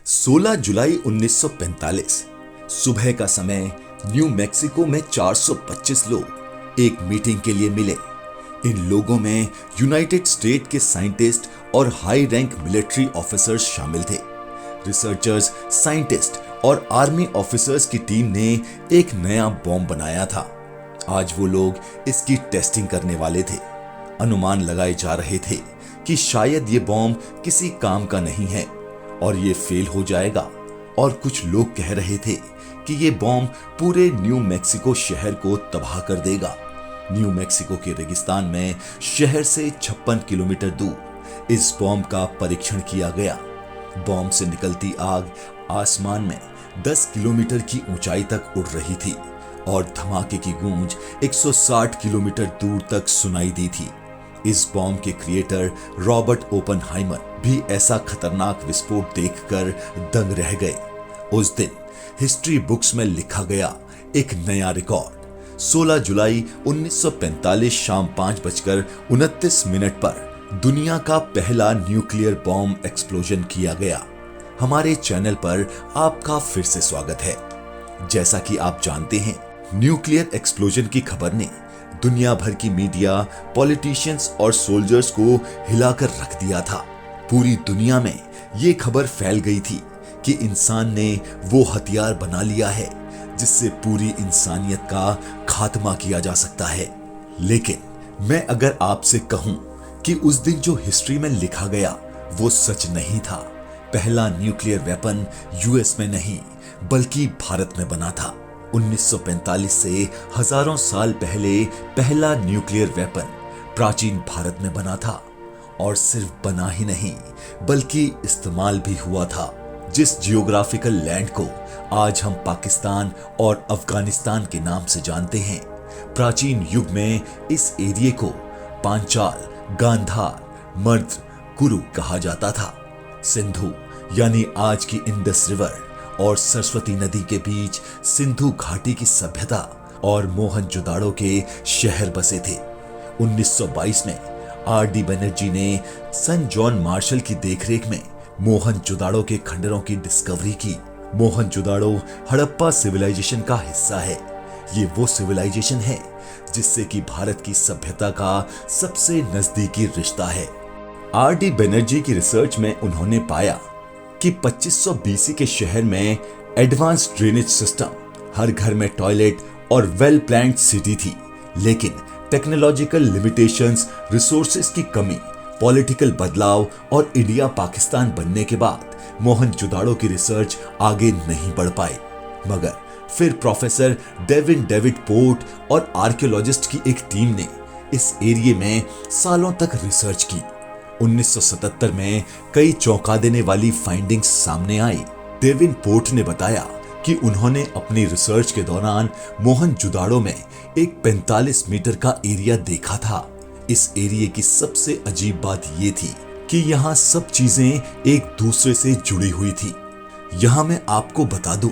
16 जुलाई 1945 सुबह का समय न्यू मैक्सिको में 425 लोग एक मीटिंग के लिए मिले। इन लोगों में यूनाइटेड स्टेट के साइंटिस्ट और हाई रैंक मिलिट्री ऑफिसर्स शामिल थे। रिसर्चर्स, साइंटिस्ट और आर्मी ऑफिसर्स की टीम ने एक नया बॉम्ब बनाया था। आज वो लोग इसकी टेस्टिंग करने वाले थे। अनुमान लगाए जा रहे थे कि शायद ये बॉम्ब किसी काम का नहीं है और ये फेल हो जाएगा, और कुछ लोग कह रहे थे कि ये बॉम्ब पूरे न्यू मैक्सिको शहर को तबाह कर देगा। न्यू मैक्सिको के रेगिस्तान में शहर से 56 किलोमीटर दूर इस बॉम्ब का परीक्षण किया गया। बॉम्ब से निकलती आग आसमान में 10 किलोमीटर की ऊंचाई तक उड़ रही थी और धमाके की गूंज 160 किलोमीटर दूर तक सुनाई दी थी। इस बॉम्ब के क्रिएटर रॉबर्ट ओपनहाइमर भी ऐसा खतरनाक विस्फोट देखकर दंग रह गए। उस दिन हिस्ट्री बुक्स में लिखा गया एक नया रिकॉर्ड। 16 जुलाई 1945 शाम 5:29 पर दुनिया का पहला न्यूक्लियर बॉम्ब एक्सप्लोजन किया गया। हमारे चैनल पर आपका फिर से स्वागत है। जैसा कि आप जानते हैं, न्यूक्लियर एक्सप्लोजन की खबर ने दुनिया भर की मीडिया, पॉलिटिशियंस और सोल्जर्स को हिलाकर रख दिया था। पूरी दुनिया में ये खबर फैल गई थी कि इंसान ने वो हथियार बना लिया है जिससे पूरी इंसानियत का खात्मा किया जा सकता है। लेकिन मैं अगर आपसे कहूं कि उस दिन जो हिस्ट्री में लिखा गया वो सच नहीं था। पहला न्यूक्लियर वेपन यूएस में नहीं बल्कि भारत में बना था। 1945 से हजारों साल पहले पहला न्यूक्लियर वेपन प्राचीन भारत में बना था, और सिर्फ बना ही नहीं बल्कि इस्तेमाल भी हुआ था। जिस जियोग्राफिकल लैंड को आज हम पाकिस्तान और अफगानिस्तान के नाम से जानते हैं, प्राचीन युग में इस एरिया को पांचाल, गांधार, मर्द, कुरु कहा जाता था। सिंधु यानी आज की इंडस रिवर और सरस्वती नदी के बीच सिंधु घाटी की सभ्यता और मोहनजोदाड़ो के शहर बसे थे। 1922 में आर.डी. बनर्जी ने सन जॉन मार्शल की देखरेख में मोहनजोदाड़ो के खंडरों की डिस्कवरी की। मोहनजोदाड़ो हड़प्पा सिविलाइजेशन का हिस्सा है। ये वो सिविलाइजेशन है जिससे कि भारत की सभ्यता का सबसे नजदीकी रिश्ता है। आर.डी. बनर्जी की रिसर्च में उन्होंने पाया कि 2500 बीसी के शहर में एडवांस ड्रेनेज सिस्टम, हर घर में टॉयलेट और वेल प्लान्ड सिटी थी। लेकिन टेक्नोलॉजिकल लिमिटेशंस, रिसोर्सेज की कमी, पॉलिटिकल बदलाव और इंडिया पाकिस्तान बनने के बाद मोहनजोदाड़ो की रिसर्च आगे नहीं बढ़ पाई। मगर फिर प्रोफेसर डेविड पोर्ट और आर्कियोलॉजिस्ट की एक टीम ने इस एरिया में सालों तक रिसर्च की। 1977 में कई चौंका देने वाली फाइंडिंग्स सामने आई। डेविड पोर्ट ने बताया कि उन्होंने अपनी रिसर्च के दौरान मोहनजोदाड़ो में एक 45 मीटर का एरिया देखा था। इस एरिया की सबसे अजीब बात यह थी कि यहाँ सब चीजें एक दूसरे से जुड़ी हुई थी। यहाँ मैं आपको बता दूं,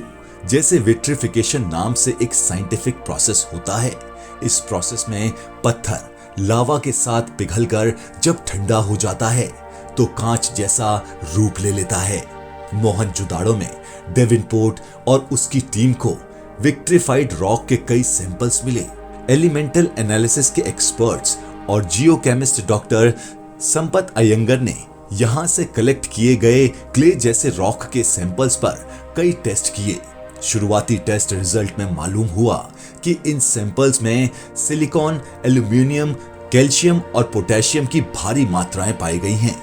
जैसे विट्रिफिकेशन नाम से एक साइंटिफिक प्रोसेस होता है। इस प्रोसेस में पत्थर लावा के साथ पिघलकर जब ठंडा हो जाता है तो कांच जैसा रूप ले लेता है। मोहनजोदाड़ो में डेविड पोर्ट और उसकी टीम को विट्रिफाइड रॉक के कई सैंपल्स मिले। एलिमेंटल एनालिसिस के एक्सपर्ट्स और जियोकेमिस्ट डॉक्टर संपत अयंगर ने यहां से कलेक्ट किए गए क्ले जैसे रॉक के सैंपल्स पर कई टेस्ट किए। शुरुआती टेस्ट रिजल्ट में मालूम हुआ कि इन सैंपल्स में सिलिकॉन, एल्यूमिनियम, कैल्शियम और पोटेशियम की भारी मात्राएं पाई गई हैं।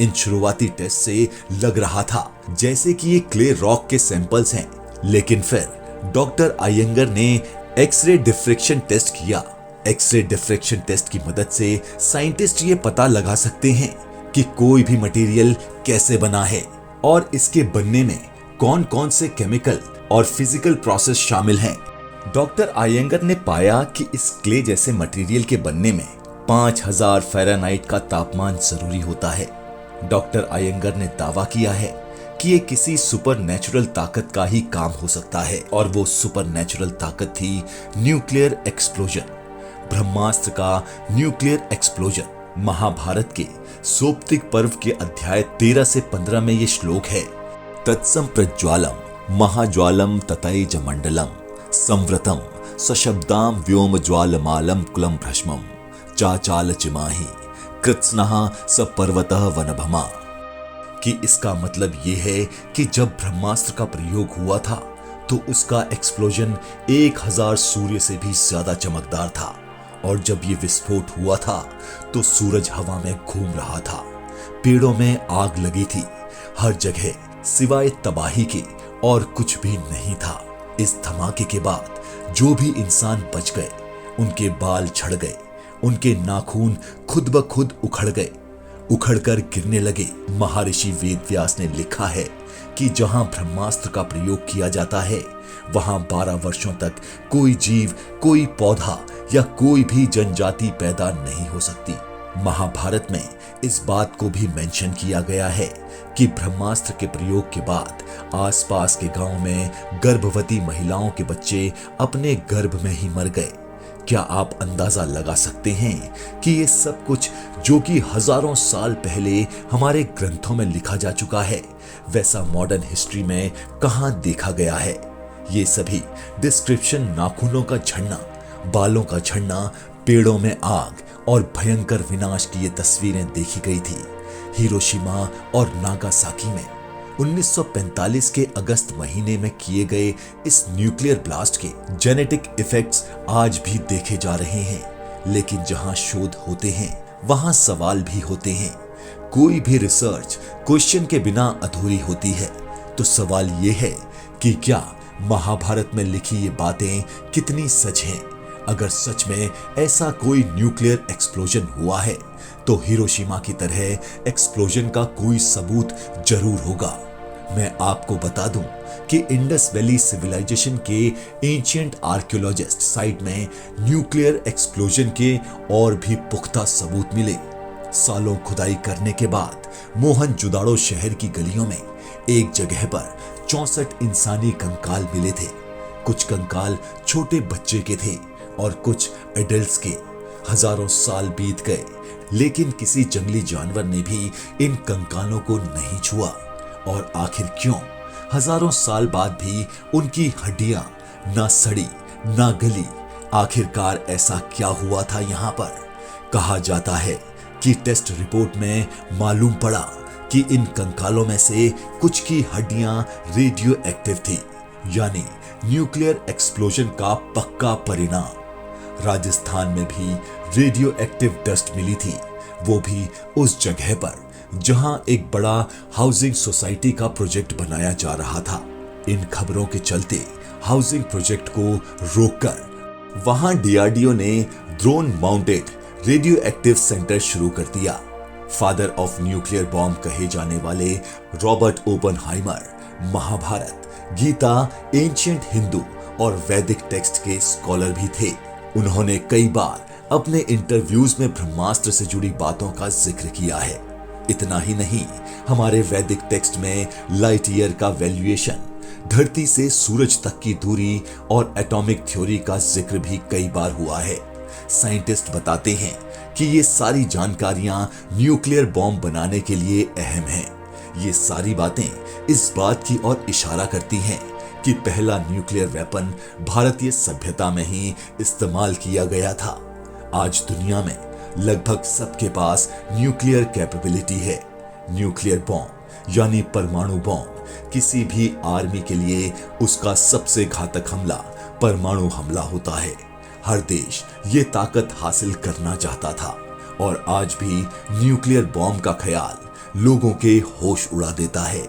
इन शुरुआती टेस्ट से लग रहा था जैसे कि ये क्ले रॉक के सैंपल्स हैं। लेकिन फिर डॉक्टर अयंगर ने एक्सरे डिफ्रैक्शन टेस्ट किया। एक्सरे डिफ्रैक्शन टेस्ट की मदद से साइंटिस्ट ये पता लगा सकते हैं कि कोई भी मटेरियल कैसे बना है और इसके बनने में कौन कौन से केमिकल और फिजिकल प्रोसेस शामिल हैं। डॉक्टर अयंगर ने पाया कि इस क्ले जैसे मटेरियल के बनने में 5000 फ़ारेनहाइट का तापमान जरूरी होता है। डॉक्टर अयंगर ने दावा किया है कि ये किसी सुपरनैचुरल ताकत का ही काम हो सकता है, और वो सुपरनैचुरल ताकत थी न्यूक्लियर एक्सप्लोजन। ब्रह्मास्त्र का न्यूक्लियर एक्सप्लोजन। महाभारत के सोपतिक पर्व के अध्याय 13 से 15 में ये श्लोक है तत्सम प्रज्वालम महाज्वालम ततैज मंडलम संवृतम सशब्दाम व्योम ज्वालमालम कुलम भ्रष्मम चाचाल चिमाही कृत्स्नः स पर्वतः वनभमा। कि इसका मतलब ये है कि जब ब्रह्मास्त्र का प्रयोग हुआ था तो उसका एक्सप्लोजन 1000 सूर्य से भी ज्यादा चमकदार था, और जब ये विस्फोट हुआ था तो सूरज हवा में घूम रहा था, पेड़ों में आग लगी थी, हर जगह सिवाय तबाही के और कुछ भी नहीं था। इस धमाके के बाद जो भी इंसान बच गए उनके बाल झड़ गए, उनके नाखून खुद ब खुद उखड़कर गिरने लगे। महर्षि वेदव्यास ने लिखा है कि जहां ब्रह्मास्त्र का प्रयोग किया जाता है वहां 12 वर्षों तक कोई जीव, कोई पौधा या कोई भी जनजाति पैदा नहीं हो सकती। महाभारत में इस बात को भी मेंशन किया गया है कि ब्रह्मास्त्र के प्रयोग के बाद आसपास के गांव में गर्भवती महिलाओं के बच्चे अपने गर्भ में ही मर गए। क्या आप अंदाजा लगा सकते हैं कि ये सब कुछ जो कि हजारों साल पहले हमारे ग्रंथों में लिखा जा चुका है, वैसा मॉडर्न हिस्ट्री में कहां देखा गया है? ये सभी डिस्क्रिप्शन नाखूनों का झड़ना, बालों का झड़ना, पेड़ों में आग और भयंकर विनाश की ये तस्वीरें देखी गई थी हिरोशिमा और नागासाकी में। 1945 के अगस्त महीने में किए गए इस न्यूक्लियर ब्लास्ट के जेनेटिक इफेक्ट्स आज भी देखे जा रहे हैं। लेकिन जहां शोध होते हैं वहां सवाल भी होते हैं। कोई भी रिसर्च क्वेश्चन के बिना अधूरी होती है। तो सवाल ये है कि क्या महाभारत में लिखी ये बातें कितनी सच हैं? अगर सच में ऐसा कोई न्यूक्लियर एक्सप्लोजन हुआ है तो हिरोशिमा की तरह एक्सप्लोजन का कोई सबूत जरूर होगा। मैं आपको बता दूं कि इंडस वैली सिविलाइजेशन के एंशिएंट आर्कियोलॉजिस्ट साइट में न्यूक्लियर एक्सप्लोजन के और भी पुख्ता सबूत मिले। सालों खुदाई करने के बाद मोहनजोदाड़ो शहर की गलियों में एक जगह पर 64 इंसानी कंकाल मिले थे। कुछ कंकाल छोटे बच्चे के थे और कुछ एडल्ट्स के। हजारों साल बीत गए लेकिन किसी जंगली जानवर ने भी इन कंकालों को नहीं छुआ। और आखिर क्यों? हजारों साल बाद भी उनकी हड्डियां ना सड़ी ना गली। आखिरकार ऐसा क्या हुआ था यहाँ पर? कहा जाता है कि टेस्ट रिपोर्ट में मालूम पड़ा कि इन कंकालों में से कुछ की हड्डियां रेडियो एक्टिव थी, यानी न्यूक्लियर एक्सप्लोजन का पक्का परिणाम। राजस्थान में भी रेडियो एक्टिव डस्ट मिली थी, वो भी उस जगह पर जहां एक बड़ा हाउसिंग सोसाइटी का प्रोजेक्ट बनाया जा रहा था। इन खबरों के चलते हाउसिंग प्रोजेक्ट को रोककर वहां डीआरडीओ ने drone mounted radio active centre शुरू कर दिया। फादर ऑफ न्यूक्लियर बॉम्ब कहे जाने वाले Robert Oppenheimer Mahabharata, Gita, ancient Hindu और वैदिक टेक्स्ट के स्कॉलर भी थे। उन्होंने कई बार अपने इंटरव्यूज में ब्रह्मास्त्र से जुड़ी बातों का जिक्र किया है। इतना ही नहीं, हमारे वैदिक टेक्स्ट में लाइट ईयर का वैल्यूएशन, धरती से सूरज तक की दूरी और एटॉमिक थ्योरी का जिक्र भी कई बार हुआ है। साइंटिस्ट बताते हैं कि ये सारी जानकारियां न्यूक्लियर बॉम्ब बनाने के लिए अहम हैं। ये सारी बातें इस बात की ओर इशारा करती हैं कि पहला न्यूक्लियर वेपन भारतीय सभ्यता में ही इस्तेमाल किया गया था। आज दुनिया में लगभग सबके पास न्यूक्लियर कैपेबिलिटी है। न्यूक्लियर बॉम्ब यानी परमाणु बॉम्ब किसी भी आर्मी के लिए उसका सबसे घातक हमला परमाणु हमला होता है। हर देश ये ताकत हासिल करना चाहता था और आज भी न्यूक्लियर बॉम्ब का ख्याल लोगों के होश उड़ा देता है।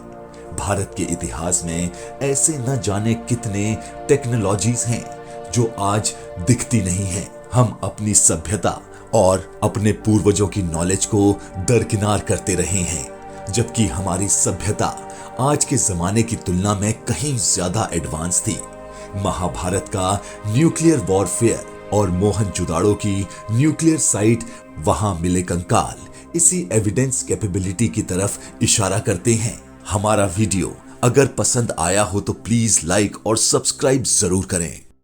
भारत के इतिहास में ऐसे न जाने कितने टेक्नोलॉजीज हैं जो आज दिखती नहीं हैं। हम अपनी सभ्यता और अपने पूर्वजों की नॉलेज को दरकिनार करते रहे हैं, जबकि हमारी सभ्यता आज के जमाने की तुलना में कहीं ज्यादा एडवांस थी। महाभारत का न्यूक्लियर वॉरफेयर और मोहनजोदाड़ो की न्यूक्लियर साइट, वहां मिले कंकाल इसी एविडेंस कैपेबिलिटी की तरफ इशारा करते हैं। हमारा वीडियो अगर पसंद आया हो तो प्लीज लाइक और सब्सक्राइब जरूर करें।